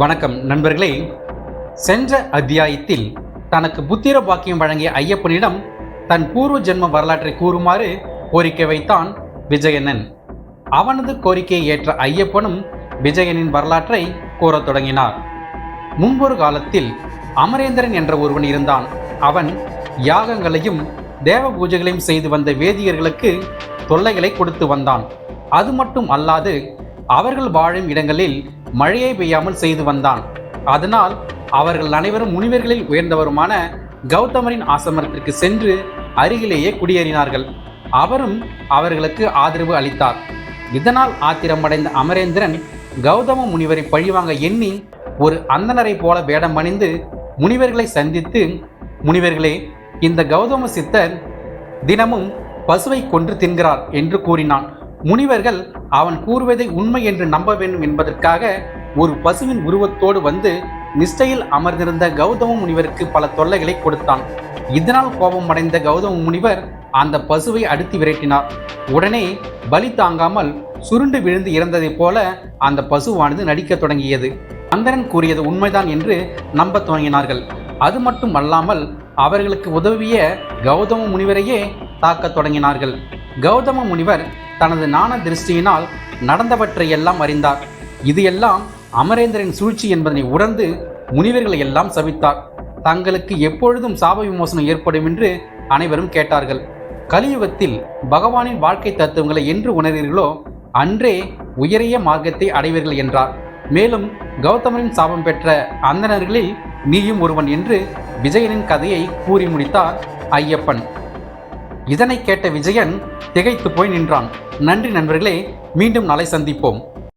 வணக்கம் நண்பர்களே. சென்ற அத்தியாயத்தில் தனக்கு புத்திர பாக்கியம் வழங்கிய ஐயப்பனிடம் தன் பூர்வ ஜென்ம வரலாற்றை கூறுமாறு கோரிக்கை வைத்தான் விஜயனன். அவனது கோரிக்கையை ஏற்ற ஐயப்பனும் விஜயனின் வரலாற்றை கூறத் தொடங்கினார். முன்பொரு காலத்தில் அமரேந்திரன் என்ற ஒருவன் இருந்தான். அவன் யாகங்களையும் தேவ பூஜைகளையும் செய்து வந்த வேதியர்களுக்கு தொல்லைகளை கொடுத்து வந்தான். அது மட்டும் அல்லாது அவர்கள் வாழும் இடங்களில் மழையை பெய்யாமல் செய்து வந்தான். அதனால் அவர்கள் அனைவரும் முனிவர்களில் உயர்ந்தவருமான கௌதமரின் ஆசிரமத்திற்கு சென்று அருகிலேயே குடியேறினார்கள். அவரும் அவர்களுக்கு ஆதரவு அளித்தார். இதனால் ஆத்திரமடைந்த அமரேந்திரன் கௌதம முனிவரை பழிவாங்க எண்ணி ஒரு அந்தணரை போல வேடம் அணிந்து முனிவர்களை சந்தித்து, முனிவர்களே, இந்த கௌதம சித்தர் தினமும் பசுவை கொன்று தின்கிறார் என்று கூறினான். முனிவர்கள் அவன் கூறுவதை உண்மை என்று நம்ப வேண்டும் என்பதற்காக ஒரு பசுவின் உருவத்தோடு வந்து நிஷ்டையில் அமர்ந்திருந்த கௌதம முனிவருக்கு பல தொல்லைகளை கொடுத்தான். இதனால் கோபம் அடைந்த கௌதம முனிவர் அந்த பசுவை அடித்து விரட்டினார். உடனே பலி தாங்காமல் சுருண்டு விழுந்து இறந்ததைப் போல அந்த பசுவானது நடிக்க தொடங்கியது. அந்தணன் கூறியது உண்மைதான் என்று நம்ப துவங்கினார்கள். அது மட்டும் அல்லாமல் அவர்களுக்கு உதவிய கௌதம முனிவரையே தாக்கத் தொடங்கினார்கள். கௌதம முனிவர் தனது ஞான திருஷ்டியினால் நடந்தவற்றை எல்லாம் அறிந்தார். இது எல்லாம் அமரேந்திரன் சூழ்ச்சி என்பதனை உணர்ந்து முனிவர்களை எல்லாம் சபித்தார். தங்களுக்கு எப்பொழுதும் சாப விமோசனம் ஏற்படும் என்று அனைவரும் கேட்டார்கள். கலியுகத்தில் பகவானின் வாழ்க்கை தத்துவங்களை என்று உணர்வீர்களோ அன்றே உயரிய மார்க்கத்தை அடைவீர்கள் என்றார். மேலும் கௌதமரின் சாபம் பெற்ற அந்தணர்களில் நீயும் ஒருவன் என்று விஜயனின் கதையை கூறி முடித்தார் ஐயப்பன். இதனை கேட்ட விஜயன் திகைத்து போய் நின்றான். நன்றி நண்பர்களே, மீண்டும் நாளை சந்திப்போம்.